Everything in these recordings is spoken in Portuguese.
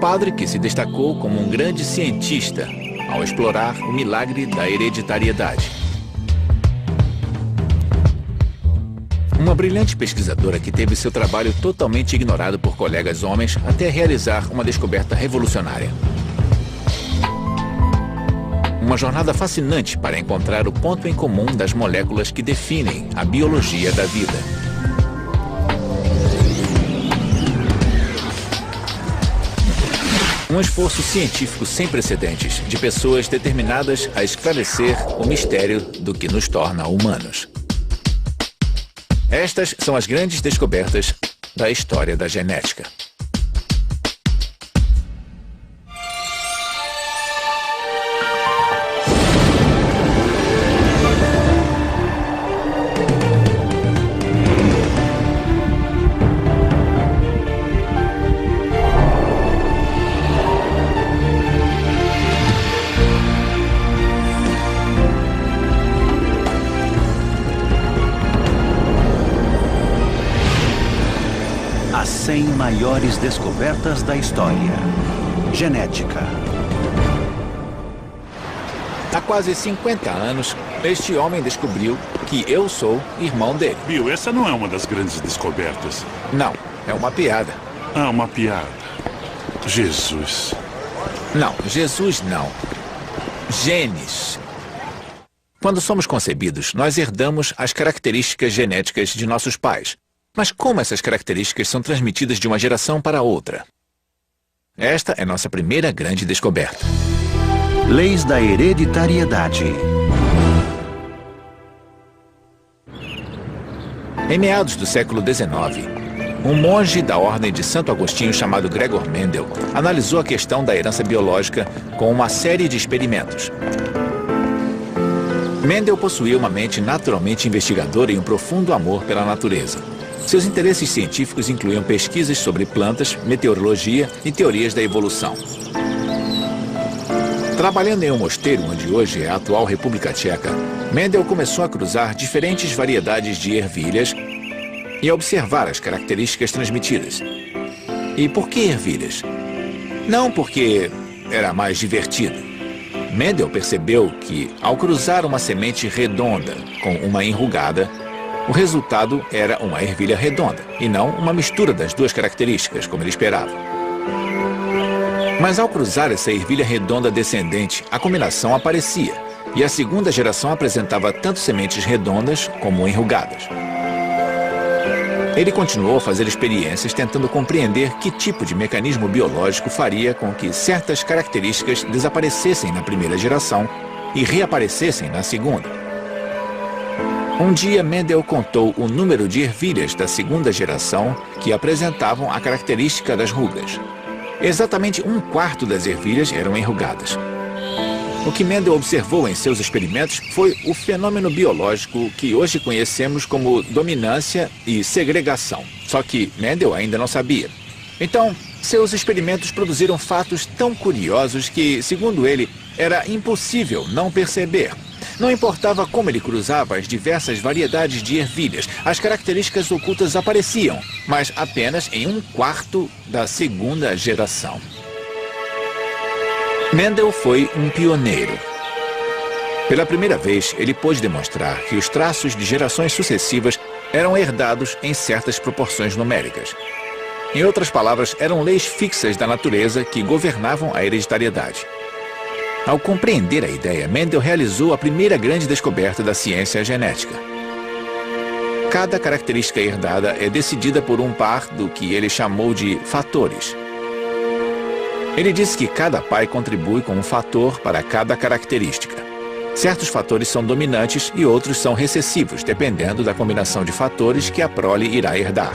padre que se destacou como um grande cientista ao explorar o milagre da hereditariedade. Uma brilhante pesquisadora que teve seu trabalho totalmente ignorado por colegas homens até realizar uma descoberta revolucionária. Uma jornada fascinante para encontrar o ponto em comum das moléculas que definem a biologia da vida. Um esforço científico sem precedentes de pessoas determinadas a esclarecer o mistério do que nos torna humanos. Estas são as grandes descobertas da história da genética. As 100 maiores descobertas da história. Genética. Há quase 50 anos, este homem descobriu que eu sou irmão dele. Bill, essa não é uma das grandes descobertas. Não, é uma piada. Ah, uma piada. Jesus. Não, Jesus não. Genes. Quando somos concebidos, nós herdamos as características genéticas de nossos pais. Mas como essas características são transmitidas de uma geração para outra? Esta é nossa primeira grande descoberta. Leis da hereditariedade. Em meados do século XIX, um monge da ordem de Santo Agostinho chamado Gregor Mendel analisou a questão da herança biológica com uma série de experimentos. Mendel possuía uma mente naturalmente investigadora e um profundo amor pela natureza. Seus interesses científicos incluíam pesquisas sobre plantas, meteorologia e teorias da evolução. Trabalhando em um mosteiro onde hoje é a atual República Tcheca, Mendel começou a cruzar diferentes variedades de ervilhas e a observar as características transmitidas. E por que ervilhas? Não porque era mais divertido. Mendel percebeu que, ao cruzar uma semente redonda com uma enrugada, o resultado era uma ervilha redonda, e não uma mistura das duas características, como ele esperava. Mas ao cruzar essa ervilha redonda descendente, a combinação aparecia, e a segunda geração apresentava tanto sementes redondas como enrugadas. Ele continuou a fazer experiências tentando compreender que tipo de mecanismo biológico faria com que certas características desaparecessem na primeira geração e reaparecessem na segunda. Um dia, Mendel contou o número de ervilhas da segunda geração que apresentavam a característica das rugas. Exatamente 1/4 das ervilhas eram enrugadas. O que Mendel observou em seus experimentos foi o fenômeno biológico que hoje conhecemos como dominância e segregação. Só que Mendel ainda não sabia. Então, seus experimentos produziram fatos tão curiosos que, segundo ele, era impossível não perceber. Não importava como ele cruzava as diversas variedades de ervilhas, as características ocultas apareciam, mas apenas em 1/4 da segunda geração. Mendel foi um pioneiro. Pela primeira vez, ele pôde demonstrar que os traços de gerações sucessivas eram herdados em certas proporções numéricas. Em outras palavras, eram leis fixas da natureza que governavam a hereditariedade. Ao compreender a ideia, Mendel realizou a primeira grande descoberta da ciência genética. Cada característica herdada é decidida por um par do que ele chamou de fatores. Ele disse que cada pai contribui com um fator para cada característica. Certos fatores são dominantes e outros são recessivos, dependendo da combinação de fatores que a prole irá herdar.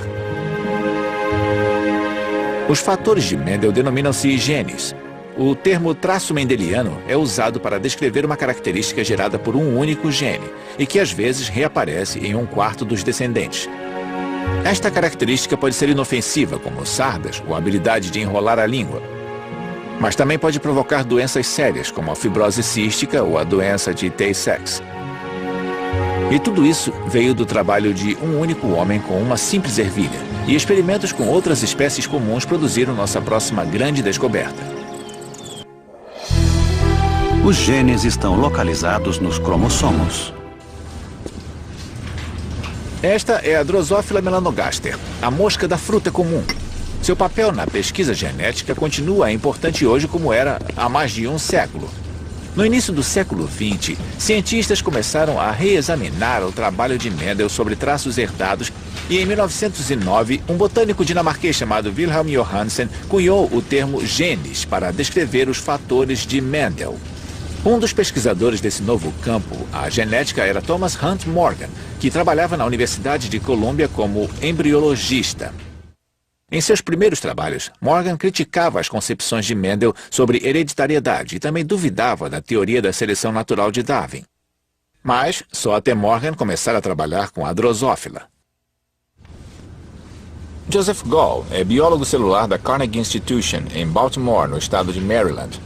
Os fatores de Mendel denominam-se genes. O termo traço mendeliano é usado para descrever uma característica gerada por um único gene e que às vezes reaparece em 1/4 dos descendentes. Esta característica pode ser inofensiva, como sardas ou a habilidade de enrolar a língua. Mas também pode provocar doenças sérias, como a fibrose cística ou a doença de Tay-Sachs. E tudo isso veio do trabalho de um único homem com uma simples ervilha, e experimentos com outras espécies comuns produziram nossa próxima grande descoberta. Os genes estão localizados nos cromossomos. Esta é a Drosophila melanogaster, a mosca da fruta comum. Seu papel na pesquisa genética continua importante hoje como era há mais de um século. No início do século XX, cientistas começaram a reexaminar o trabalho de Mendel sobre traços herdados e em 1909, um botânico dinamarquês chamado Wilhelm Johannsen cunhou o termo genes para descrever os fatores de Mendel. Um dos pesquisadores desse novo campo, a genética, era Thomas Hunt Morgan, que trabalhava na Universidade de Colômbia como embriologista. Em seus primeiros trabalhos, Morgan criticava as concepções de Mendel sobre hereditariedade e também duvidava da teoria da seleção natural de Darwin. Mas só até Morgan começar a trabalhar com a Drosophila. Joseph Gall é biólogo celular da Carnegie Institution, em Baltimore, no estado de Maryland.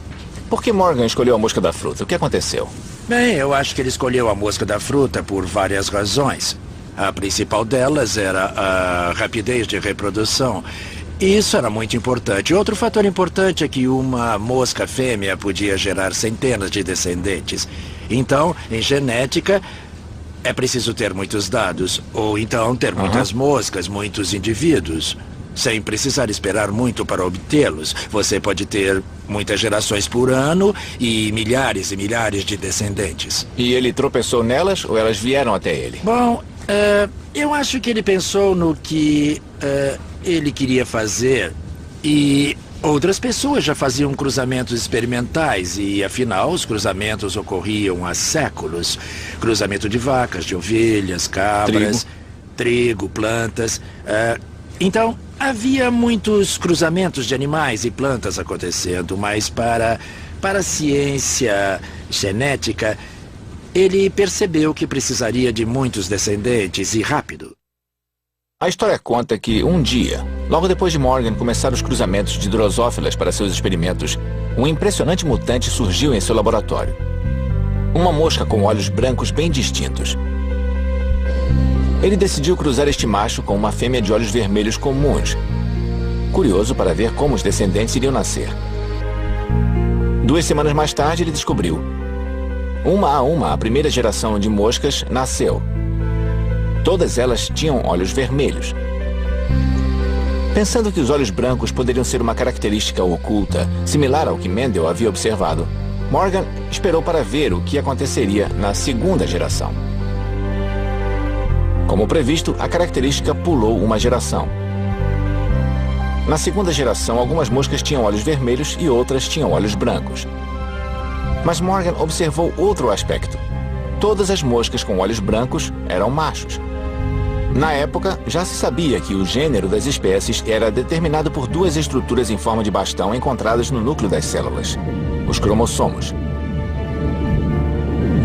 Por que Morgan escolheu a mosca da fruta? O que aconteceu? Bem, eu acho que ele escolheu a mosca da fruta por várias razões. A principal delas era a rapidez de reprodução. Isso era muito importante. Outro fator importante é que uma mosca fêmea podia gerar centenas de descendentes. Então, em genética, é preciso ter muitos dados. Ou então ter muitas moscas, muitos indivíduos. Sem precisar esperar muito para obtê-los. Você pode ter muitas gerações por ano e milhares de descendentes. E ele tropeçou nelas ou elas vieram até ele? Bom, eu acho que ele pensou no que ele queria fazer e outras pessoas já faziam cruzamentos experimentais e, afinal, os cruzamentos ocorriam há séculos. Cruzamento de vacas, de ovelhas, cabras, trigo plantas. Então, havia muitos cruzamentos de animais e plantas acontecendo, mas para a ciência genética, ele percebeu que precisaria de muitos descendentes e rápido. A história conta que um dia, logo depois de Morgan começar os cruzamentos de drosófilas para seus experimentos, um impressionante mutante surgiu em seu laboratório. Uma mosca com olhos brancos bem distintos. Ele decidiu cruzar este macho com uma fêmea de olhos vermelhos comuns, curioso para ver como os descendentes iriam nascer. 2 semanas mais tarde, ele descobriu. Uma a uma, a primeira geração de moscas nasceu. Todas elas tinham olhos vermelhos. Pensando que os olhos brancos poderiam ser uma característica oculta, similar ao que Mendel havia observado, Morgan esperou para ver o que aconteceria na segunda geração. Como previsto, a característica pulou uma geração. Na segunda geração, algumas moscas tinham olhos vermelhos e outras tinham olhos brancos. Mas Morgan observou outro aspecto. Todas as moscas com olhos brancos eram machos. Na época, já se sabia que o gênero das espécies era determinado por 2 estruturas em forma de bastão encontradas no núcleo das células, os cromossomos.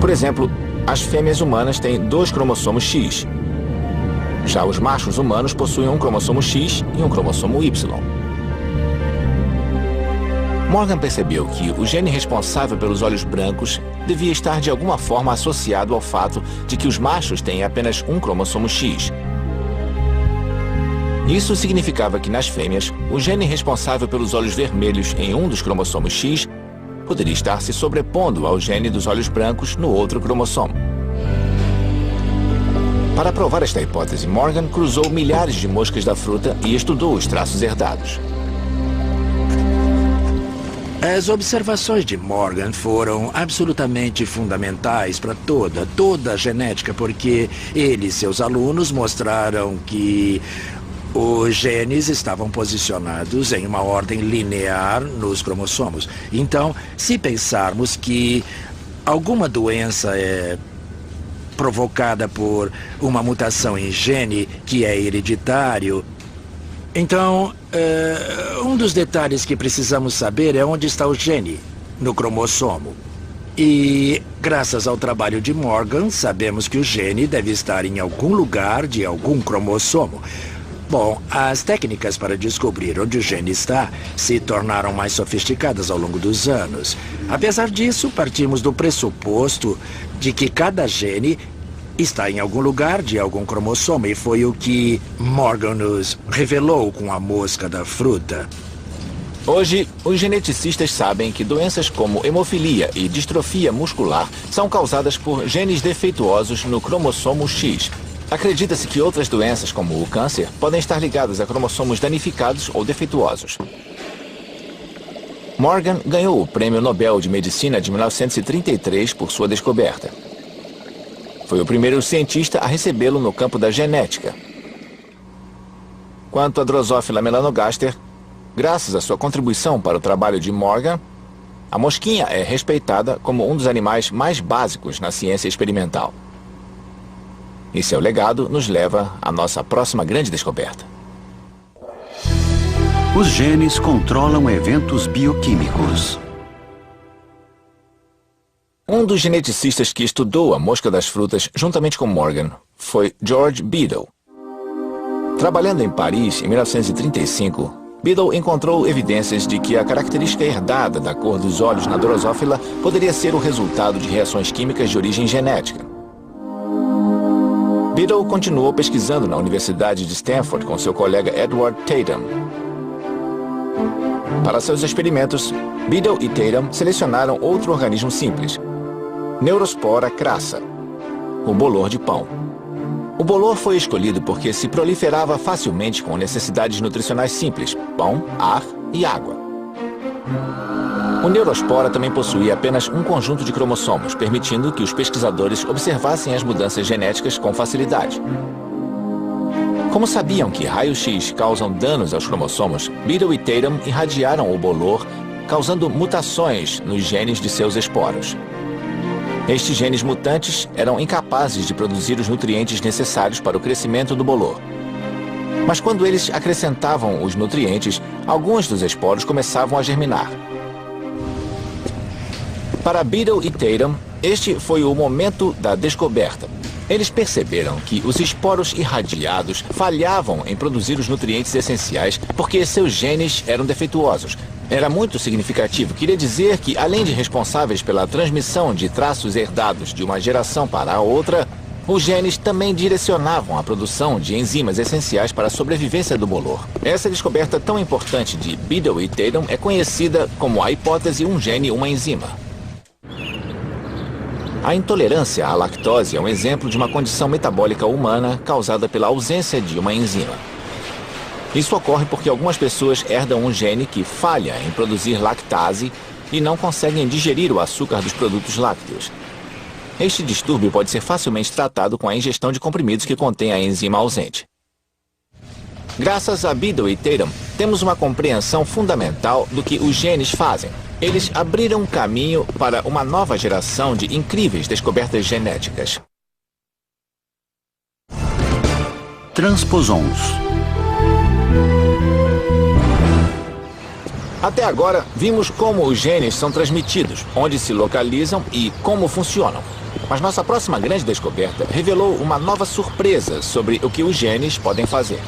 Por exemplo, as fêmeas humanas têm 2 cromossomos X. Já os machos humanos possuem um cromossomo X e um cromossomo Y. Morgan percebeu que o gene responsável pelos olhos brancos devia estar de alguma forma associado ao fato de que os machos têm apenas um cromossomo X. Isso significava que nas fêmeas, o gene responsável pelos olhos vermelhos em um dos cromossomos X poderia estar se sobrepondo ao gene dos olhos brancos no outro cromossomo. Para provar esta hipótese, Morgan cruzou milhares de moscas da fruta e estudou os traços herdados. As observações de Morgan foram absolutamente fundamentais para toda a genética, porque ele e seus alunos mostraram que os genes estavam posicionados em uma ordem linear nos cromossomos. Então, se pensarmos que alguma doença é provocada por uma mutação em gene que é hereditário, então, um dos detalhes que precisamos saber é onde está o gene no cromossomo. E, graças ao trabalho de Morgan, sabemos que o gene deve estar em algum lugar de algum cromossomo. Bom, as técnicas para descobrir onde o gene está se tornaram mais sofisticadas ao longo dos anos. Apesar disso, partimos do pressuposto de que cada gene está em algum lugar de algum cromossomo e foi o que Morgan nos revelou com a mosca da fruta. Hoje, os geneticistas sabem que doenças como hemofilia e distrofia muscular são causadas por genes defeituosos no cromossomo X. Acredita-se que outras doenças, como o câncer, podem estar ligadas a cromossomos danificados ou defeituosos. Morgan ganhou o Prêmio Nobel de Medicina de 1933 por sua descoberta. Foi o primeiro cientista a recebê-lo no campo da genética. Quanto à Drosophila melanogaster, graças à sua contribuição para o trabalho de Morgan, a mosquinha é respeitada como um dos animais mais básicos na ciência experimental. E seu legado nos leva à nossa próxima grande descoberta. Os genes controlam eventos bioquímicos. Um dos geneticistas que estudou a mosca das frutas juntamente com Morgan foi George Beadle. Trabalhando em Paris em 1935, Beadle encontrou evidências de que a característica herdada da cor dos olhos na Drosophila poderia ser o resultado de reações químicas de origem genética. Beadle continuou pesquisando na Universidade de Stanford com seu colega Edward Tatum. Para seus experimentos, Beadle e Tatum selecionaram outro organismo simples, Neurospora crassa, o bolor de pão. O bolor foi escolhido porque se proliferava facilmente com necessidades nutricionais simples, pão, ar e água. O Neurospora também possuía apenas um conjunto de cromossomos, permitindo que os pesquisadores observassem as mudanças genéticas com facilidade. Como sabiam que raios-x causam danos aos cromossomos, Beadle e Tatum irradiaram o bolor, causando mutações nos genes de seus esporos. Estes genes mutantes eram incapazes de produzir os nutrientes necessários para o crescimento do bolor. Mas quando eles acrescentavam os nutrientes, alguns dos esporos começavam a germinar. Para Beadle e Tatum, este foi o momento da descoberta. Eles perceberam que os esporos irradiados falhavam em produzir os nutrientes essenciais porque seus genes eram defeituosos. Era muito significativo. Queria dizer que, além de responsáveis pela transmissão de traços herdados de uma geração para a outra, os genes também direcionavam a produção de enzimas essenciais para a sobrevivência do bolor. Essa descoberta tão importante de Beadle e Tatum é conhecida como a hipótese um gene, uma enzima. A intolerância à lactose é um exemplo de uma condição metabólica humana causada pela ausência de uma enzima. Isso ocorre porque algumas pessoas herdam um gene que falha em produzir lactase e não conseguem digerir o açúcar dos produtos lácteos. Este distúrbio pode ser facilmente tratado com a ingestão de comprimidos que contêm a enzima ausente. Graças a Beadle e Tatum, temos uma compreensão fundamental do que os genes fazem. Eles abriram caminho para uma nova geração de incríveis descobertas genéticas. Transposons. Até agora, vimos como os genes são transmitidos, onde se localizam e como funcionam. Mas nossa próxima grande descoberta revelou uma nova surpresa sobre o que os genes podem fazer.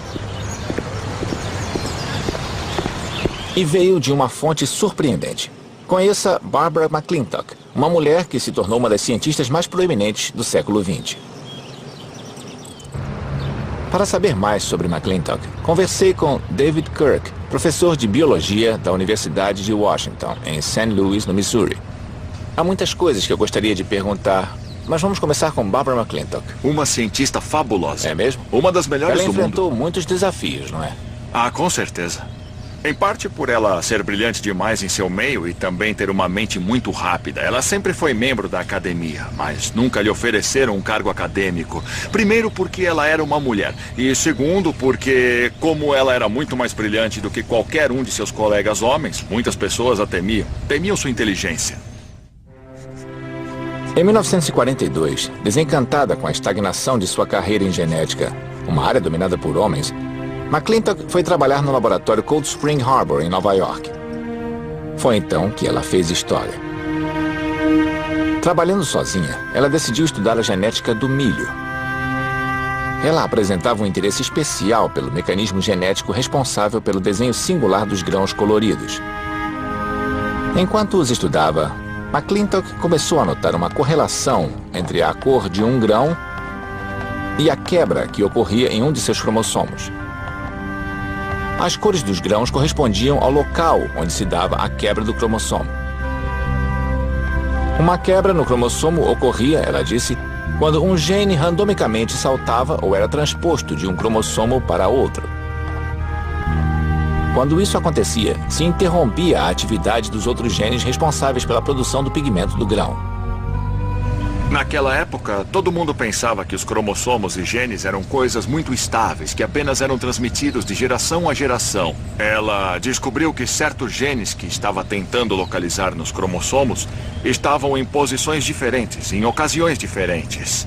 E veio de uma fonte surpreendente. Conheça Barbara McClintock, uma mulher que se tornou uma das cientistas mais proeminentes do século XX. Para saber mais sobre McClintock, conversei com David Kirk, professor de biologia da Universidade de Washington, em St. Louis, no Missouri. Há muitas coisas que eu gostaria de perguntar, mas vamos começar com Barbara McClintock. Uma cientista fabulosa. É mesmo? Uma das melhores do mundo. Ela enfrentou mundo. muitos desafios, não é? Ah, com certeza. Em parte por ela ser brilhante demais em seu meio e também ter uma mente muito rápida. Ela sempre foi membro da academia, mas nunca lhe ofereceram um cargo acadêmico. Primeiro porque ela era uma mulher. E segundo porque, como ela era muito mais brilhante do que qualquer um de seus colegas homens, muitas pessoas a temiam. Temiam sua inteligência. Em 1942, desencantada com a estagnação de sua carreira em genética, uma área dominada por homens, McClintock foi trabalhar no laboratório Cold Spring Harbor, em Nova York. Foi então que ela fez história. Trabalhando sozinha, ela decidiu estudar a genética do milho. Ela apresentava um interesse especial pelo mecanismo genético responsável pelo desenho singular dos grãos coloridos. Enquanto os estudava, McClintock começou a notar uma correlação entre a cor de um grão e a quebra que ocorria em um de seus cromossomos. As cores dos grãos correspondiam ao local onde se dava a quebra do cromossomo. Uma quebra no cromossomo ocorria, ela disse, quando um gene randomicamente saltava ou era transposto de um cromossomo para outro. Quando isso acontecia, se interrompia a atividade dos outros genes responsáveis pela produção do pigmento do grão. Naquela época, todo mundo pensava que os cromossomos e genes eram coisas muito estáveis, que apenas eram transmitidos de geração a geração. Ela descobriu que certos genes que estava tentando localizar nos cromossomos estavam em posições diferentes, em ocasiões diferentes.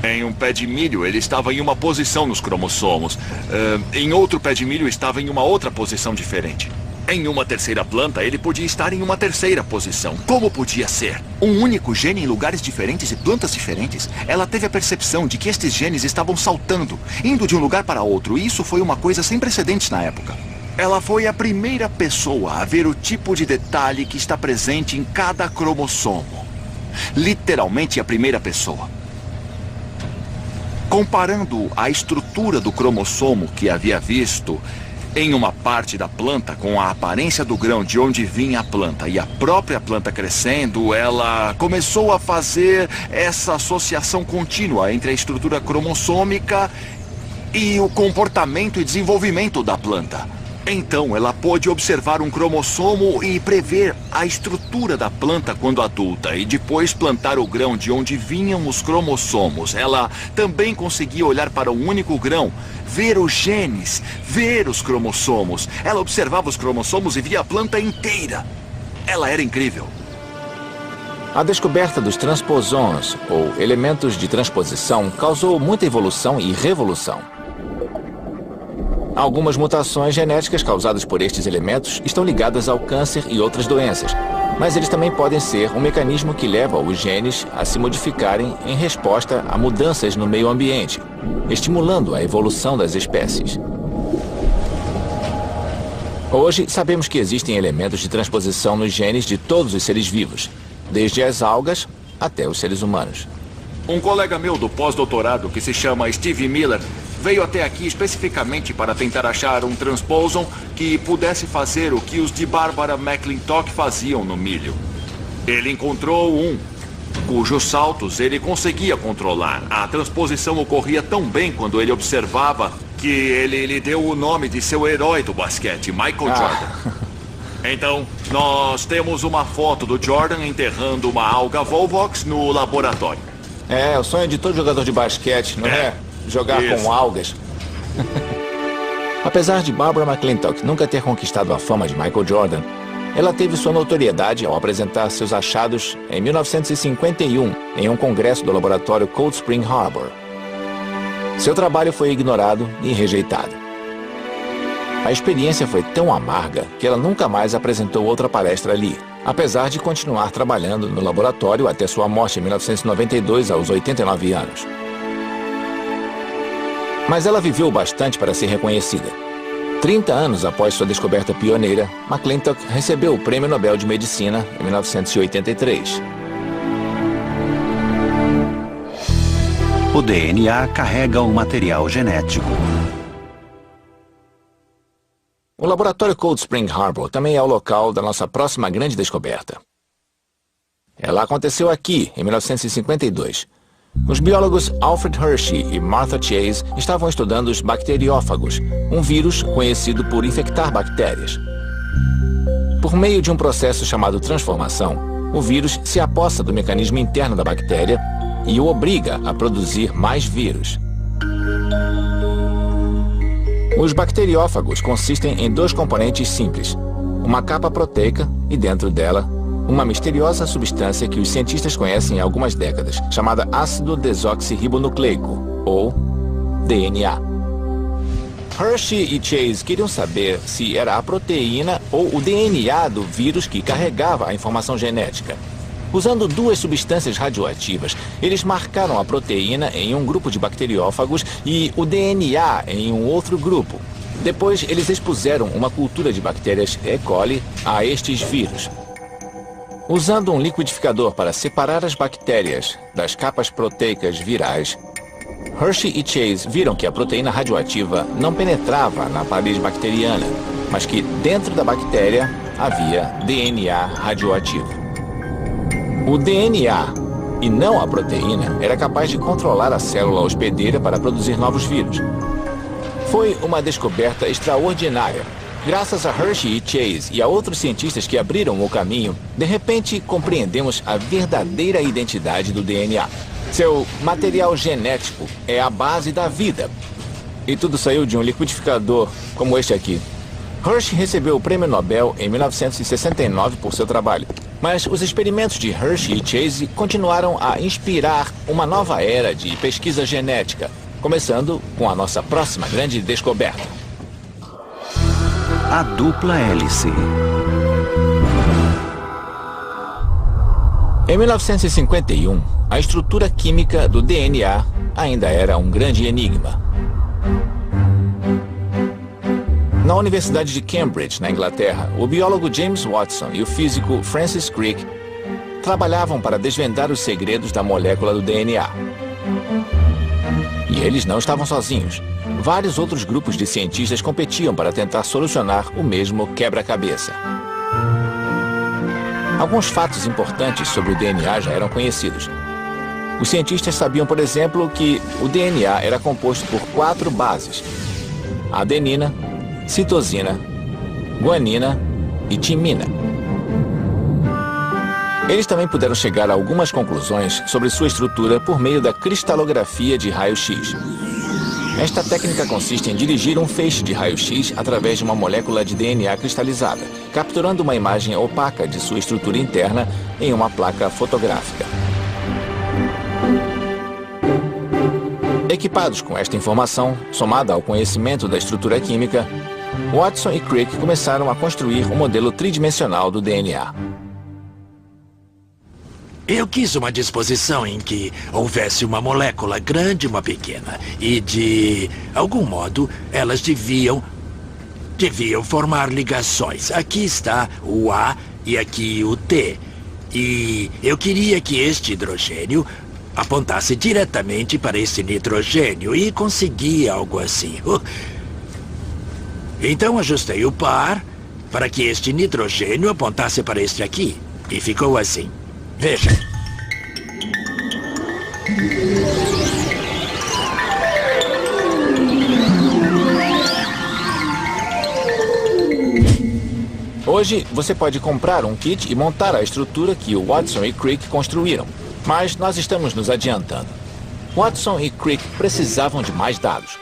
Em um pé de milho, ele estava em uma posição nos cromossomos. Em outro pé de milho, estava em uma outra posição diferente. Em uma terceira planta, ele podia estar em uma terceira posição. Como podia ser? Um único gene em lugares diferentes e plantas diferentes? Ela teve a percepção de que estes genes estavam saltando, indo de um lugar para outro, e isso foi uma coisa sem precedentes na época. Ela foi a primeira pessoa a ver o tipo de detalhe que está presente em cada cromossomo. Literalmente a primeira pessoa. Comparando a estrutura do cromossomo que havia visto em uma parte da planta com a aparência do grão de onde vinha a planta e a própria planta crescendo, ela começou a fazer essa associação contínua entre a estrutura cromossômica e o comportamento e desenvolvimento da planta. Então, ela pôde observar um cromossomo e prever a estrutura da planta quando adulta e depois plantar o grão de onde vinham os cromossomos. Ela também conseguia olhar para um único grão, ver os genes, ver os cromossomos. Ela observava os cromossomos e via a planta inteira. Ela era incrível. A descoberta dos transposons, ou elementos de transposição, causou muita evolução e revolução. Algumas mutações genéticas causadas por estes elementos estão ligadas ao câncer e outras doenças, mas eles também podem ser um mecanismo que leva os genes a se modificarem em resposta a mudanças no meio ambiente, estimulando a evolução das espécies. Hoje, sabemos que existem elementos de transposição nos genes de todos os seres vivos, desde as algas até os seres humanos. Um colega meu do pós-doutorado, que se chama Steve Miller, veio até aqui especificamente para tentar achar um transposon que pudesse fazer o que os de Barbara McClintock faziam no milho. Ele encontrou um, cujos saltos ele conseguia controlar. A transposição ocorria tão bem quando ele observava que ele lhe deu o nome de seu herói do basquete, Michael Jordan. Então, nós temos uma foto do Jordan enterrando uma alga Volvox no laboratório. É, o sonho de todo jogador de basquete, não é? Jogar Isso. com algas. Apesar de Barbara McClintock nunca ter conquistado a fama de Michael Jordan, ela teve sua notoriedade ao apresentar seus achados em 1951 em um congresso do laboratório Cold Spring Harbor. Seu trabalho foi ignorado e rejeitado. A experiência foi tão amarga que ela nunca mais apresentou outra palestra ali, apesar de continuar trabalhando no laboratório até sua morte em 1992, aos 89 anos. Mas ela viveu bastante para ser reconhecida. 30 anos após sua descoberta pioneira, McClintock recebeu o Prêmio Nobel de Medicina em 1983. O DNA carrega um material genético. O laboratório Cold Spring Harbor também é o local da nossa próxima grande descoberta. Ela aconteceu aqui, em 1952. Os biólogos Alfred Hershey e Martha Chase estavam estudando os bacteriófagos, um vírus conhecido por infectar bactérias. Por meio de um processo chamado transformação, o vírus se apossa do mecanismo interno da bactéria e o obriga a produzir mais vírus. Os bacteriófagos consistem em dois componentes simples, uma capa proteica e, dentro dela, uma misteriosa substância que os cientistas conhecem há algumas décadas, chamada ácido desoxirribonucleico, ou DNA. Hershey e Chase queriam saber se era a proteína ou o DNA do vírus que carregava a informação genética. Usando duas substâncias radioativas, eles marcaram a proteína em um grupo de bacteriófagos e o DNA em um outro grupo. Depois, eles expuseram uma cultura de bactérias E. coli a estes vírus. Usando um liquidificador para separar as bactérias das capas proteicas virais, Hershey e Chase viram que a proteína radioativa não penetrava na parede bacteriana, mas que dentro da bactéria havia DNA radioativo. O DNA, e não a proteína, era capaz de controlar a célula hospedeira para produzir novos vírus. Foi uma descoberta extraordinária. Graças a Hershey e Chase e a outros cientistas que abriram o caminho, de repente compreendemos a verdadeira identidade do DNA. Seu material genético é a base da vida. E tudo saiu de um liquidificador como este aqui. Hershey recebeu o Prêmio Nobel em 1969 por seu trabalho. Mas os experimentos de Hershey e Chase continuaram a inspirar uma nova era de pesquisa genética, começando com a nossa próxima grande descoberta. A dupla hélice. Em 1951, a estrutura química do DNA ainda era um grande enigma. Na Universidade de Cambridge, na Inglaterra, o biólogo James Watson e o físico Francis Crick trabalhavam para desvendar os segredos da molécula do DNA. E eles não estavam sozinhos. Vários outros grupos de cientistas competiam para tentar solucionar o mesmo quebra-cabeça. Alguns fatos importantes sobre o DNA já eram conhecidos. Os cientistas sabiam, por exemplo, que o DNA era composto por 4 bases: adenina, citosina, guanina e timina. Eles também puderam chegar a algumas conclusões sobre sua estrutura por meio da cristalografia de raio-x. Esta técnica consiste em dirigir um feixe de raio-x através de uma molécula de DNA cristalizada, capturando uma imagem opaca de sua estrutura interna em uma placa fotográfica. Equipados com esta informação, somada ao conhecimento da estrutura química, Watson e Crick começaram a construir um modelo tridimensional do DNA. Eu quis uma disposição em que houvesse uma molécula grande e uma pequena. E, de algum modo, elas deviam formar ligações. Aqui está o A e aqui o T. E eu queria que este hidrogênio apontasse diretamente para esse nitrogênio e consegui algo assim. Então ajustei o par para que este nitrogênio apontasse para este aqui. E ficou assim. Veja. Hoje, você pode comprar um kit e montar a estrutura que o Watson e Crick construíram. Mas nós estamos nos adiantando. Watson e Crick precisavam de mais dados.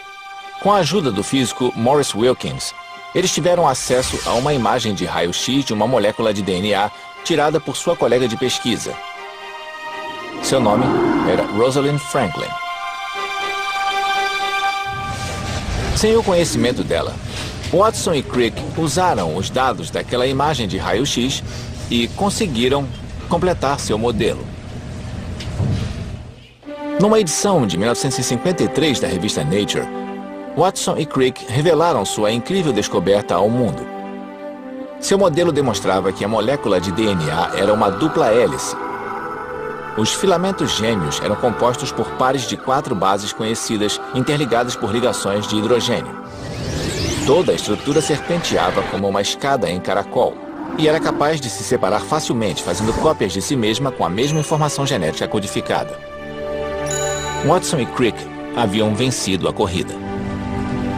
Com a ajuda do físico Maurice Wilkins, eles tiveram acesso a uma imagem de raio-x de uma molécula de DNA tirada por sua colega de pesquisa. Seu nome era Rosalind Franklin. Sem o conhecimento dela, Watson e Crick usaram os dados daquela imagem de raio-x e conseguiram completar seu modelo. Numa edição de 1953 da revista Nature, Watson e Crick revelaram sua incrível descoberta ao mundo. Seu modelo demonstrava que a molécula de DNA era uma dupla hélice. Os filamentos gêmeos eram compostos por pares de 4 bases conhecidas, interligadas por ligações de hidrogênio. Toda a estrutura serpenteava como uma escada em caracol e era capaz de se separar facilmente, fazendo cópias de si mesma com a mesma informação genética codificada. Watson e Crick haviam vencido a corrida.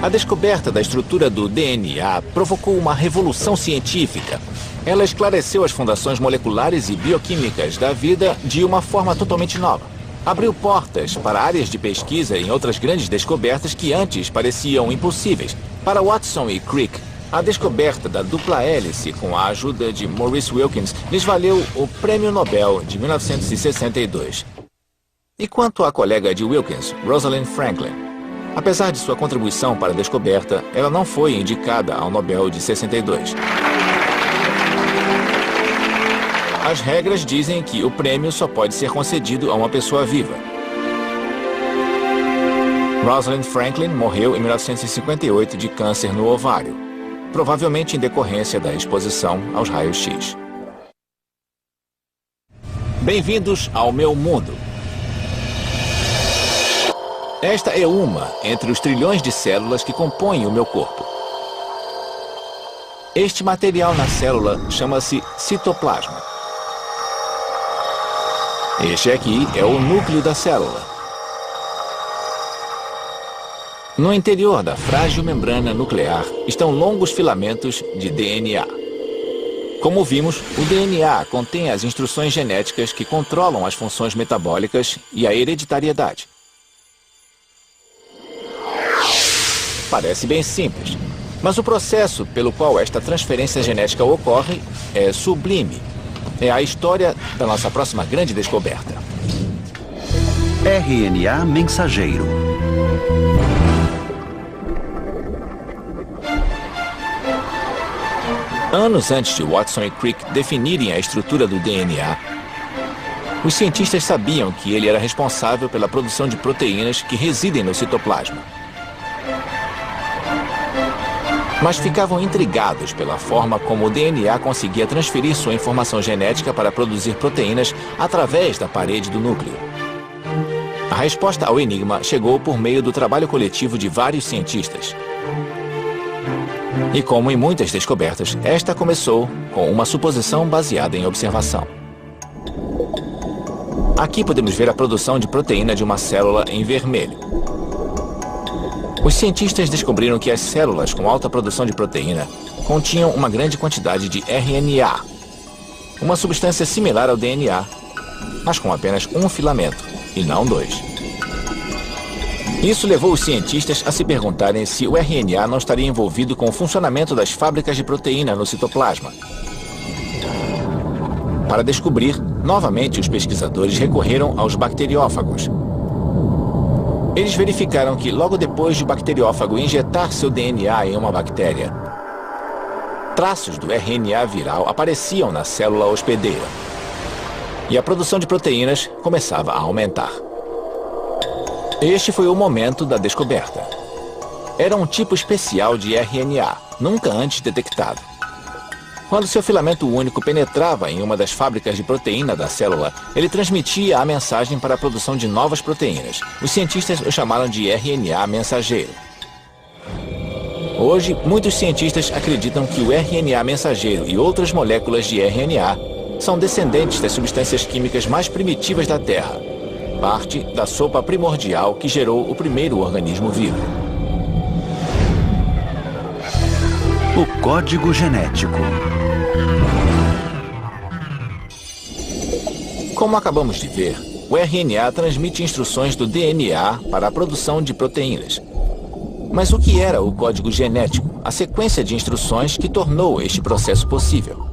A descoberta da estrutura do DNA provocou uma revolução científica. Ela esclareceu as fundações moleculares e bioquímicas da vida de uma forma totalmente nova. Abriu portas para áreas de pesquisa em outras grandes descobertas que antes pareciam impossíveis. Para Watson e Crick, a descoberta da dupla hélice com a ajuda de Maurice Wilkins lhes valeu o Prêmio Nobel de 1962. E quanto à colega de Wilkins, Rosalind Franklin? Apesar de sua contribuição para a descoberta, ela não foi indicada ao Nobel de 62. As regras dizem que o prêmio só pode ser concedido a uma pessoa viva. Rosalind Franklin morreu em 1958 de câncer no ovário, provavelmente em decorrência da exposição aos raios-x. Bem-vindos ao meu mundo. Esta é uma entre os trilhões de células que compõem o meu corpo. Este material na célula chama-se citoplasma. Este aqui é o núcleo da célula. No interior da frágil membrana nuclear estão longos filamentos de DNA. Como vimos, o DNA contém as instruções genéticas que controlam as funções metabólicas e a hereditariedade. Parece bem simples, mas o processo pelo qual esta transferência genética ocorre é sublime. É a história da nossa próxima grande descoberta. RNA mensageiro. Anos antes de Watson e Crick definirem a estrutura do DNA, os cientistas sabiam que ele era responsável pela produção de proteínas que residem no citoplasma. Mas ficavam intrigados pela forma como o DNA conseguia transferir sua informação genética para produzir proteínas através da parede do núcleo. A resposta ao enigma chegou por meio do trabalho coletivo de vários cientistas. E como em muitas descobertas, esta começou com uma suposição baseada em observação. Aqui podemos ver a produção de proteína de uma célula em vermelho. Os cientistas descobriram que as células com alta produção de proteína continham uma grande quantidade de RNA, uma substância similar ao DNA, mas com apenas um filamento, e não dois. Isso levou os cientistas a se perguntarem se o RNA não estaria envolvido com o funcionamento das fábricas de proteína no citoplasma. Para descobrir, novamente os pesquisadores recorreram aos bacteriófagos. Eles verificaram que logo depois de o bacteriófago injetar seu DNA em uma bactéria, traços do RNA viral apareciam na célula hospedeira. E a produção de proteínas começava a aumentar. Este foi o momento da descoberta. Era um tipo especial de RNA, nunca antes detectado. Quando seu filamento único penetrava em uma das fábricas de proteína da célula, ele transmitia a mensagem para a produção de novas proteínas. Os cientistas o chamaram de RNA mensageiro. Hoje, muitos cientistas acreditam que o RNA mensageiro e outras moléculas de RNA são descendentes das substâncias químicas mais primitivas da Terra, parte da sopa primordial que gerou o primeiro organismo vivo. O código genético. Como acabamos de ver, o RNA transmite instruções do DNA para a produção de proteínas. Mas o que era o código genético, a sequência de instruções que tornou este processo possível?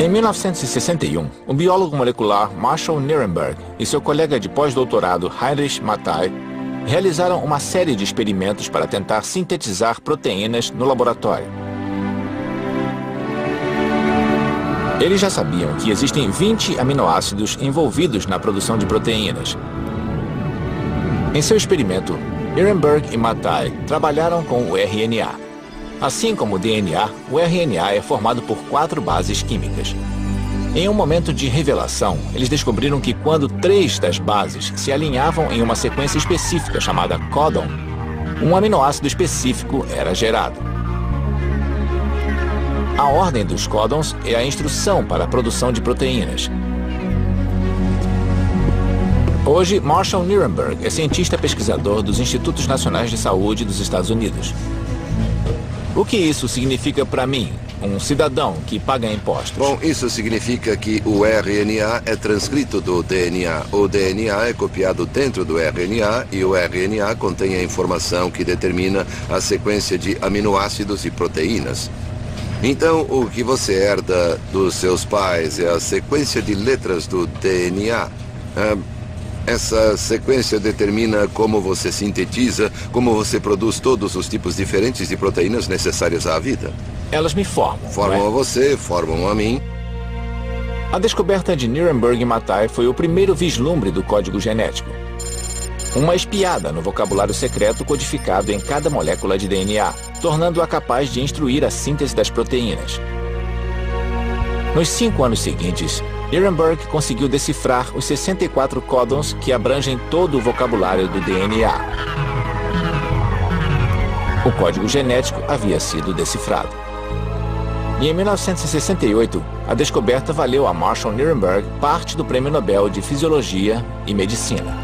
Em 1961, o biólogo molecular Marshall Nirenberg e seu colega de pós-doutorado Heinrich Mattei realizaram uma série de experimentos para tentar sintetizar proteínas no laboratório. Eles já sabiam que existem 20 aminoácidos envolvidos na produção de proteínas. Em seu experimento, Nirenberg e Mattei trabalharam com o RNA. Assim como o DNA, o RNA é formado por 4 bases químicas. Em um momento de revelação, eles descobriram que quando 3 das bases se alinhavam em uma sequência específica chamada códon, um aminoácido específico era gerado. A ordem dos códons é a instrução para a produção de proteínas. Hoje, Marshall Nirenberg é cientista pesquisador dos Institutos Nacionais de Saúde dos Estados Unidos. O que isso significa para mim, um cidadão que paga impostos? Bom, isso significa que o RNA é transcrito do DNA. O DNA é copiado dentro do RNA e o RNA contém a informação que determina a sequência de aminoácidos e proteínas. Então, o que você herda dos seus pais é a sequência de letras do DNA. Essa sequência determina como você sintetiza, como você produz todos os tipos diferentes de proteínas necessárias à vida. Elas me formam. Formam a você, formam a mim. A descoberta de Nirenberg e Mattei foi o primeiro vislumbre do código genético. Uma espiada no vocabulário secreto codificado em cada molécula de DNA, tornando-a capaz de instruir a síntese das proteínas. Nos 5 anos seguintes, Nirenberg conseguiu decifrar os 64 códons que abrangem todo o vocabulário do DNA. O código genético havia sido decifrado. E em 1968, a descoberta valeu a Marshall Nirenberg parte do Prêmio Nobel de Fisiologia e Medicina.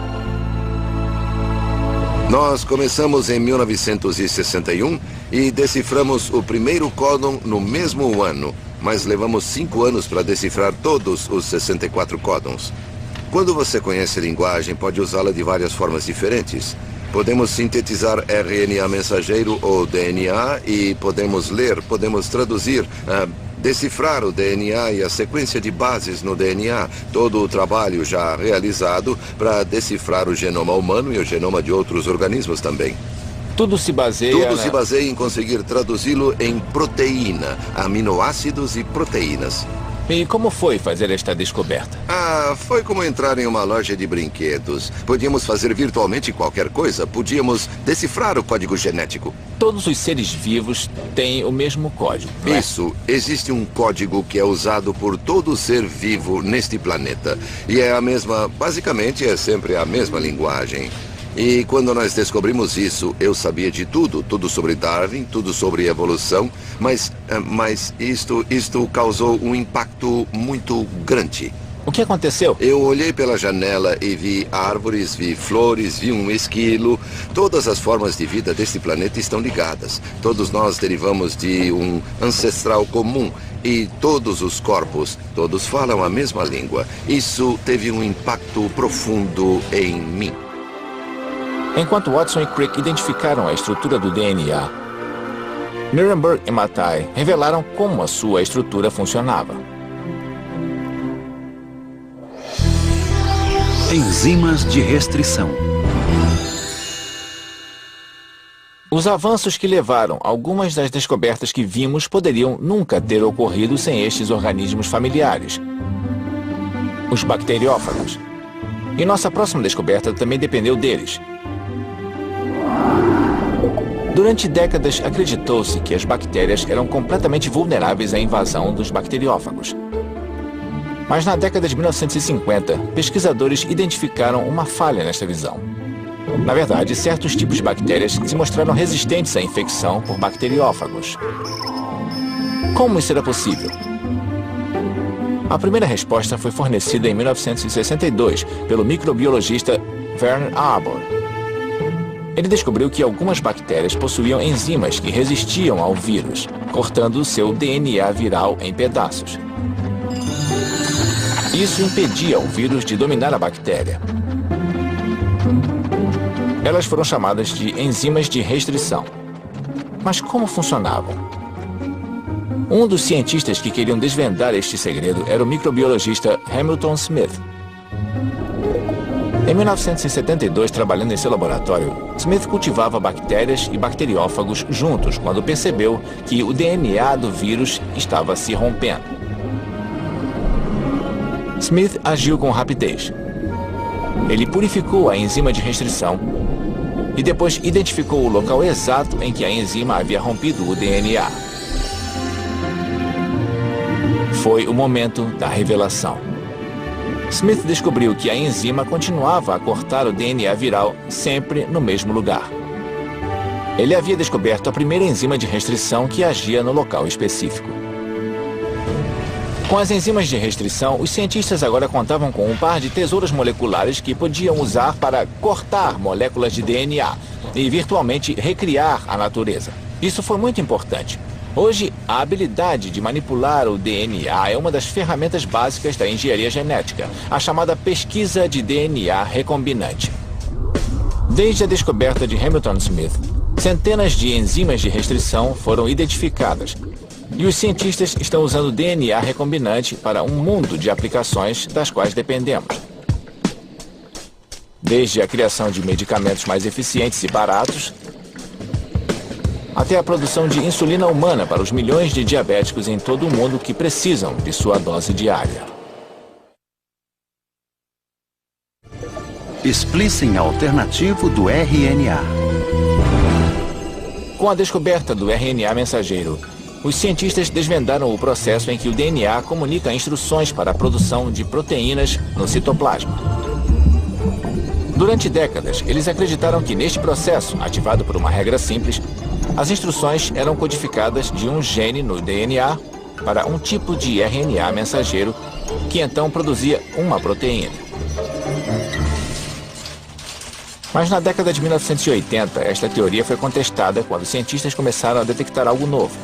Nós começamos em 1961 e deciframos o primeiro códon no mesmo ano, mas levamos 5 anos para decifrar todos os 64 códons. Quando você conhece a linguagem, pode usá-la de várias formas diferentes. Podemos sintetizar RNA mensageiro ou DNA e podemos ler, podemos traduzir, decifrar o DNA e a sequência de bases no DNA, todo o trabalho já realizado para decifrar o genoma humano e o genoma de outros organismos também. Tudo se baseia em conseguir traduzi-lo em proteína, aminoácidos e proteínas. E como foi fazer esta descoberta? Foi como entrar em uma loja de brinquedos. Podíamos fazer virtualmente qualquer coisa. Podíamos decifrar o código genético. Todos os seres vivos têm o mesmo código, não é? Isso. Existe um código que é usado por todo ser vivo neste planeta. E é a mesma... Basicamente, é sempre a mesma linguagem. E quando nós descobrimos isso, eu sabia de tudo. Tudo sobre Darwin, tudo sobre evolução. Mas isto causou um impacto muito grande. O que aconteceu? Eu olhei pela janela e vi árvores, vi flores, vi um esquilo. Todas as formas de vida deste planeta estão ligadas. Todos nós derivamos de um ancestral comum. E todos os corpos, todos falam a mesma língua. Isso teve um impacto profundo em mim. Enquanto Watson e Crick identificaram a estrutura do DNA, Nirenberg e Mathai revelaram como a sua estrutura funcionava. Enzimas de restrição. Os avanços que levaram algumas das descobertas que vimos poderiam nunca ter ocorrido sem estes organismos familiares, os bacteriófagos. E nossa próxima descoberta também dependeu deles. Durante décadas, acreditou-se que as bactérias eram completamente vulneráveis à invasão dos bacteriófagos. Mas na década de 1950, pesquisadores identificaram uma falha nesta visão. Na verdade, certos tipos de bactérias se mostraram resistentes à infecção por bacteriófagos. Como isso era possível? A primeira resposta foi fornecida em 1962 pelo microbiologista Werner Arbor. Ele descobriu que algumas bactérias possuíam enzimas que resistiam ao vírus, cortando o seu DNA viral em pedaços. Isso impedia o vírus de dominar a bactéria. Elas foram chamadas de enzimas de restrição. Mas como funcionavam? Um dos cientistas que queriam desvendar este segredo era o microbiologista Hamilton Smith. Em 1972, trabalhando em seu laboratório, Smith cultivava bactérias e bacteriófagos juntos quando percebeu que o DNA do vírus estava se rompendo. Smith agiu com rapidez. Ele purificou a enzima de restrição e depois identificou o local exato em que a enzima havia rompido o DNA. Foi o momento da revelação. Smith descobriu que a enzima continuava a cortar o DNA viral sempre no mesmo lugar. Ele havia descoberto a primeira enzima de restrição que agia no local específico. Com as enzimas de restrição, os cientistas agora contavam com um par de tesouras moleculares que podiam usar para cortar moléculas de DNA e virtualmente recriar a natureza. Isso foi muito importante. Hoje, a habilidade de manipular o DNA é uma das ferramentas básicas da engenharia genética, a chamada pesquisa de DNA recombinante. Desde a descoberta de Hamilton Smith, centenas de enzimas de restrição foram identificadas, e os cientistas estão usando DNA recombinante para um mundo de aplicações das quais dependemos. Desde a criação de medicamentos mais eficientes e baratos, até a produção de insulina humana para os milhões de diabéticos em todo o mundo que precisam de sua dose diária. Splicing alternativo do RNA. Com a descoberta do RNA mensageiro, os cientistas desvendaram o processo em que o DNA comunica instruções para a produção de proteínas no citoplasma. Durante décadas, eles acreditaram que neste processo, ativado por uma regra simples, as instruções eram codificadas de um gene no DNA para um tipo de RNA mensageiro que então produzia uma proteína. Mas na década de 1980, esta teoria foi contestada quando cientistas começaram a detectar algo novo.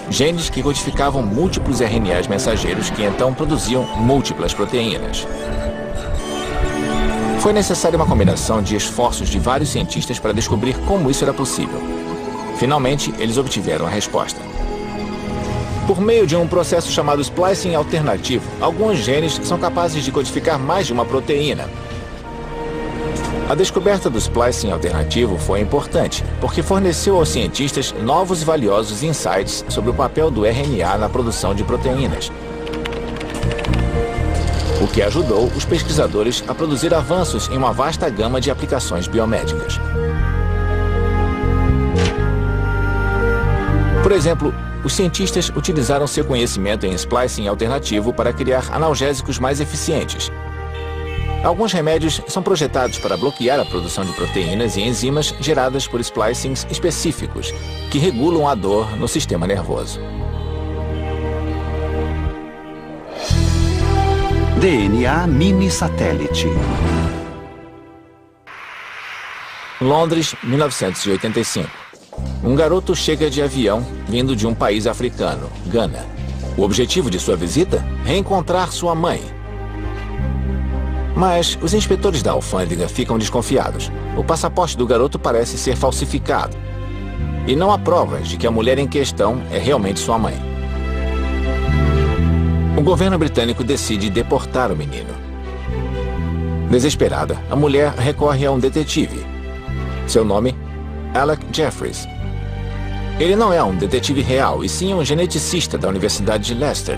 Genes que codificavam múltiplos RNAs mensageiros que então produziam múltiplas proteínas. Foi necessária uma combinação de esforços de vários cientistas para descobrir como isso era possível. Finalmente, eles obtiveram a resposta. Por meio de um processo chamado splicing alternativo, alguns genes são capazes de codificar mais de uma proteína. A descoberta do splicing alternativo foi importante, porque forneceu aos cientistas novos e valiosos insights sobre o papel do RNA na produção de proteínas. O que ajudou os pesquisadores a produzir avanços em uma vasta gama de aplicações biomédicas. Por exemplo, os cientistas utilizaram seu conhecimento em splicing alternativo para criar analgésicos mais eficientes. Alguns remédios são projetados para bloquear a produção de proteínas e enzimas geradas por splicings específicos, que regulam a dor no sistema nervoso. DNA mini-satélite. Londres, 1985. Um garoto chega de avião vindo de um país africano, Gana. O objetivo de sua visita? Reencontrar sua mãe. Mas os inspetores da alfândega ficam desconfiados. O passaporte do garoto parece ser falsificado. E não há provas de que a mulher em questão é realmente sua mãe. O governo britânico decide deportar o menino. Desesperada, a mulher recorre a um detetive. Seu nome? Alec Jeffreys. Ele não é um detetive real, e sim um geneticista da Universidade de Leicester.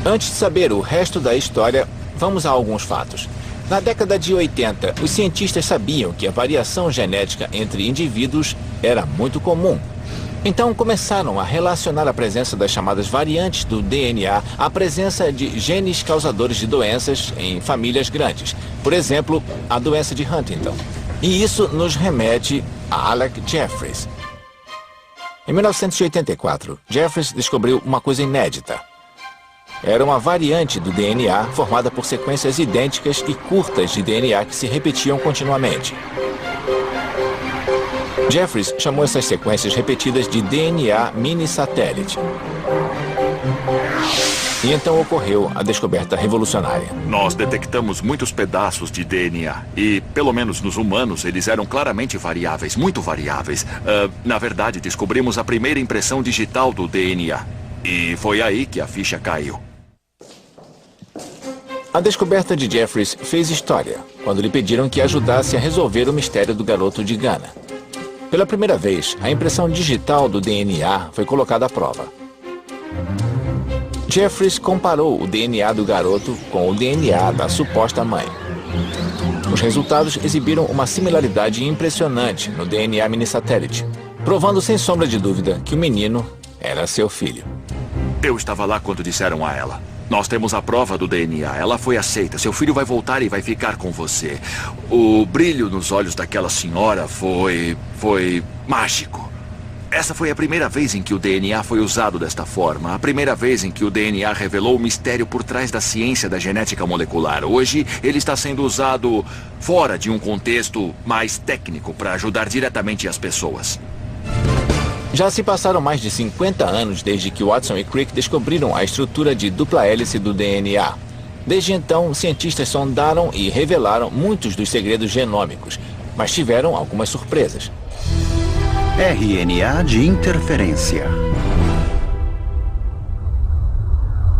Antes de saber o resto da história, vamos a alguns fatos. Na década de 80, os cientistas sabiam que a variação genética entre indivíduos era muito comum. Então começaram a relacionar a presença das chamadas variantes do DNA à presença de genes causadores de doenças em famílias grandes. Por exemplo, a doença de Huntington. E isso nos remete a Alec Jeffreys. Em 1984, Jeffreys descobriu uma coisa inédita. Era uma variante do DNA formada por sequências idênticas e curtas de DNA que se repetiam continuamente. Jeffreys chamou essas sequências repetidas de DNA mini-satélite. E então ocorreu a descoberta revolucionária. Nós detectamos muitos pedaços de DNA e, pelo menos nos humanos, eles eram claramente variáveis, muito variáveis. Na verdade, descobrimos a primeira impressão digital do DNA. E foi aí que a ficha caiu. A descoberta de Jeffreys fez história, quando lhe pediram que ajudasse a resolver o mistério do garoto de Gana. Pela primeira vez, a impressão digital do DNA foi colocada à prova. Jeffreys comparou o DNA do garoto com o DNA da suposta mãe. Os resultados exibiram uma similaridade impressionante no DNA mini-satélite, provando sem sombra de dúvida que o menino era seu filho. Eu estava lá quando disseram a ela: nós temos a prova do DNA, ela foi aceita, seu filho vai voltar e vai ficar com você. O brilho nos olhos daquela senhora foi mágico. Essa foi a primeira vez em que o DNA foi usado desta forma. A primeira vez em que o DNA revelou o mistério por trás da ciência da genética molecular. Hoje, ele está sendo usado fora de um contexto mais técnico para ajudar diretamente as pessoas. Já se passaram mais de 50 anos desde que Watson e Crick descobriram a estrutura de dupla hélice do DNA. Desde então, cientistas sondaram e revelaram muitos dos segredos genômicos, mas tiveram algumas surpresas. RNA de interferência.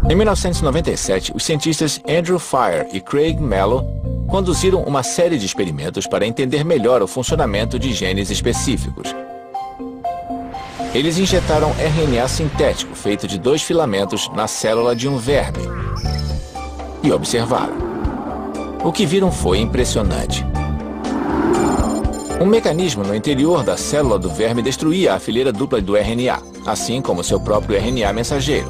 Em 1997, os cientistas Andrew Fire e Craig Mello conduziram uma série de experimentos para entender melhor o funcionamento de genes específicos. Eles injetaram RNA sintético feito de 2 filamentos na célula de um verme e observaram. O que viram foi impressionante. Um mecanismo no interior da célula do verme destruía a fileira dupla do RNA, assim como seu próprio RNA mensageiro.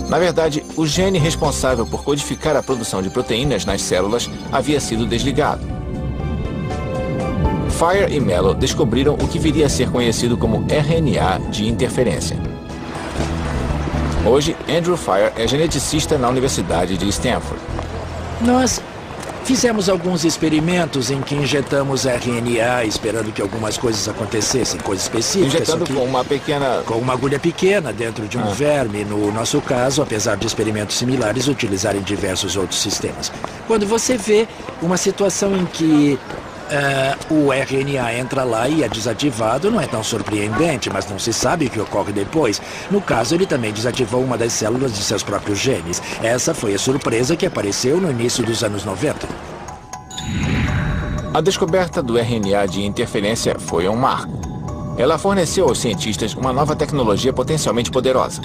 Na verdade, o gene responsável por codificar a produção de proteínas nas células havia sido desligado. Fire e Mello descobriram o que viria a ser conhecido como RNA de interferência. Hoje, Andrew Fire é geneticista na Universidade de Stanford. Nós fizemos alguns experimentos em que injetamos RNA esperando que algumas coisas acontecessem, coisas específicas. Injetando com uma agulha pequena dentro de um verme, no nosso caso, apesar de experimentos similares utilizarem diversos outros sistemas. Quando você vê uma situação em que o RNA entra lá e é desativado, não é tão surpreendente, mas não se sabe o que ocorre depois. No caso, ele também desativou uma das células de seus próprios genes. Essa foi a surpresa que apareceu no início dos anos 90. A descoberta do RNA de interferência foi um marco. Ela forneceu aos cientistas uma nova tecnologia potencialmente poderosa.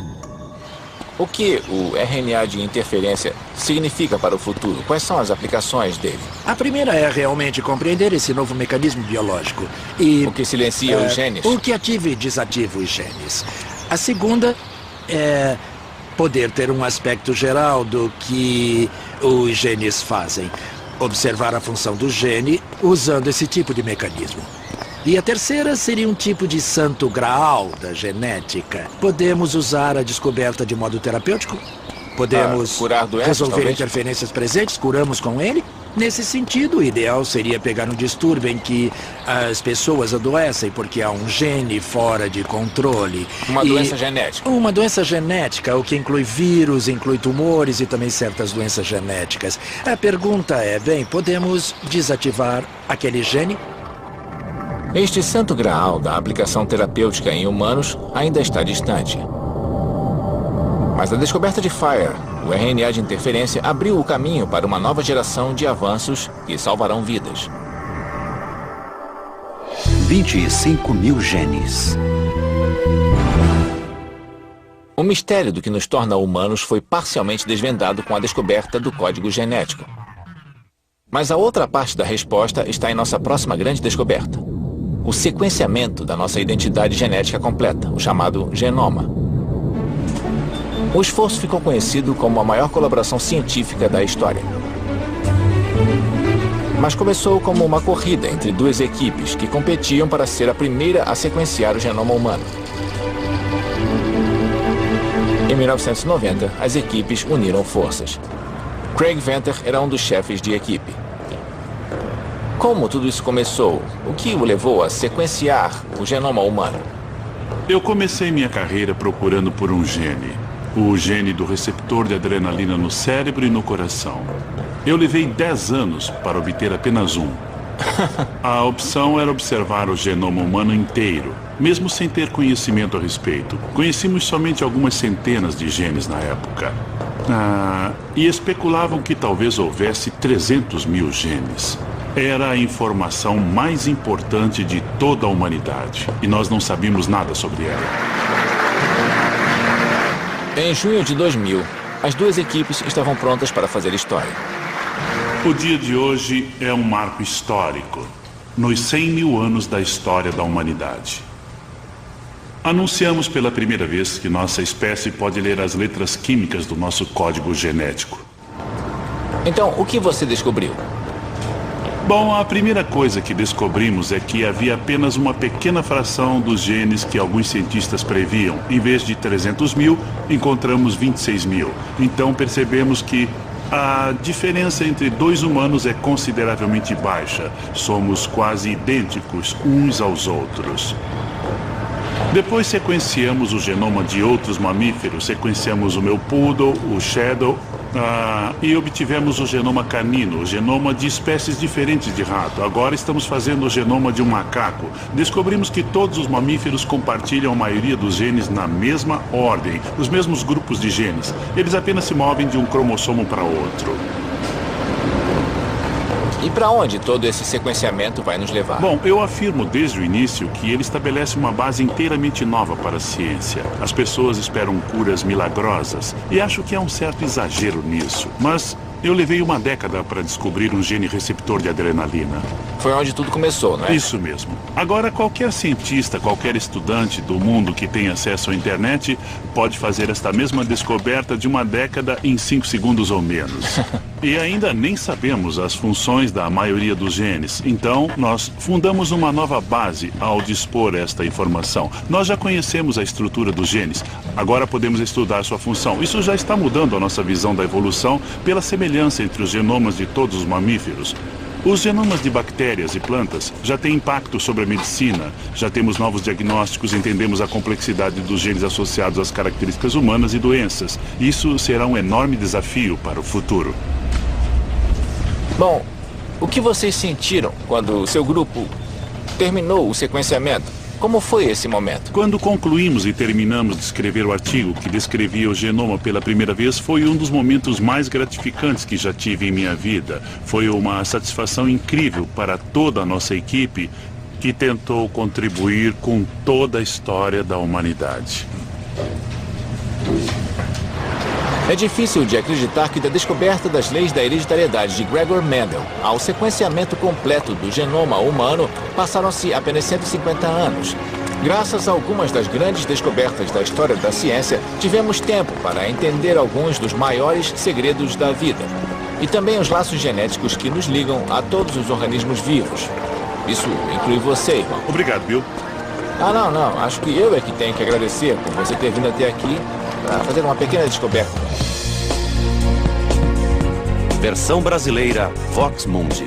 O que o RNA de interferência significa para o futuro? Quais são as aplicações dele? A primeira é realmente compreender esse novo mecanismo biológico. E o que silencia os genes? O que ativa e desativa os genes. A segunda é poder ter um aspecto geral do que os genes fazem. Observar a função do gene usando esse tipo de mecanismo. E a terceira seria um tipo de santo graal da genética. Podemos usar a descoberta de modo terapêutico? Podemos curar doenças, resolver talvez? interferências presentes? Curamos com ele? Nesse sentido, o ideal seria pegar um distúrbio em que as pessoas adoecem porque há um gene fora de controle. Uma doença genética. Uma doença genética, o que inclui vírus, inclui tumores e também certas doenças genéticas. A pergunta é, bem, podemos desativar aquele gene? Este santo graal da aplicação terapêutica em humanos ainda está distante. Mas a descoberta de Fire, o RNA de interferência, abriu o caminho para uma nova geração de avanços que salvarão vidas. 25 mil genes. O mistério do que nos torna humanos foi parcialmente desvendado com a descoberta do código genético. Mas a outra parte da resposta está em nossa próxima grande descoberta. O sequenciamento da nossa identidade genética completa, o chamado genoma. O esforço ficou conhecido como a maior colaboração científica da história. Mas começou como uma corrida entre duas equipes que competiam para ser a primeira a sequenciar o genoma humano. Em 1990, as equipes uniram forças. Craig Venter era um dos chefes de equipe. Como tudo isso começou? O que o levou a sequenciar o genoma humano? Eu comecei minha carreira procurando por um gene. O gene do receptor de adrenalina no cérebro e no coração. Eu levei 10 anos para obter apenas um. A opção era observar o genoma humano inteiro, mesmo sem ter conhecimento a respeito. Conhecíamos somente algumas centenas de genes na época. E especulavam que talvez houvesse 300 mil genes. Era a informação mais importante de toda a humanidade. E nós não sabíamos nada sobre ela. Em junho de 2000, as duas equipes estavam prontas para fazer história. O dia de hoje é um marco histórico. Nos 100 mil anos da história da humanidade. Anunciamos pela primeira vez que nossa espécie pode ler as letras químicas do nosso código genético. Então, o que você descobriu? Bom, a primeira coisa que descobrimos é que havia apenas uma pequena fração dos genes que alguns cientistas previam. Em vez de 300 mil, encontramos 26 mil. Então percebemos que a diferença entre dois humanos é consideravelmente baixa. Somos quase idênticos uns aos outros. Depois sequenciamos o genoma de outros mamíferos. Sequenciamos o meu poodle, o shadow, e obtivemos o genoma canino, o genoma de espécies diferentes de rato. Agora estamos fazendo o genoma de um macaco. Descobrimos que todos os mamíferos compartilham a maioria dos genes na mesma ordem, os mesmos grupos de genes. Eles apenas se movem de um cromossomo para outro. E para onde todo esse sequenciamento vai nos levar? Bom, eu afirmo desde o início que ele estabelece uma base inteiramente nova para a ciência. As pessoas esperam curas milagrosas e acho que há um certo exagero nisso. Mas eu levei uma década para descobrir um gene receptor de adrenalina. Foi onde tudo começou, não é? Isso mesmo. Agora, qualquer cientista, qualquer estudante do mundo que tenha acesso à internet pode fazer esta mesma descoberta de uma década em 5 segundos ou menos. E ainda nem sabemos as funções da maioria dos genes. Então, nós fundamos uma nova base ao dispor esta informação. Nós já conhecemos a estrutura dos genes. Agora podemos estudar sua função. Isso já está mudando a nossa visão da evolução pela semelhança entre os genomas de todos os mamíferos. Os genomas de bactérias e plantas já têm impacto sobre a medicina. Já temos novos diagnósticos, entendemos a complexidade dos genes associados às características humanas e doenças. Isso será um enorme desafio para o futuro. Bom, o que vocês sentiram quando o seu grupo terminou o sequenciamento? Como foi esse momento? Quando concluímos e terminamos de escrever o artigo que descrevia o genoma pela primeira vez, foi um dos momentos mais gratificantes que já tive em minha vida. Foi uma satisfação incrível para toda a nossa equipe que tentou contribuir com toda a história da humanidade. É difícil de acreditar que da descoberta das leis da hereditariedade de Gregor Mendel ao sequenciamento completo do genoma humano passaram-se apenas 150 anos. Graças a algumas das grandes descobertas da história da ciência, tivemos tempo para entender alguns dos maiores segredos da vida. E também os laços genéticos que nos ligam a todos os organismos vivos. Isso inclui você, irmão. Obrigado, Bill. Não. Acho que eu é que tenho que agradecer por você ter vindo até aqui para fazer uma pequena descoberta. Versão brasileira Vox Mundi.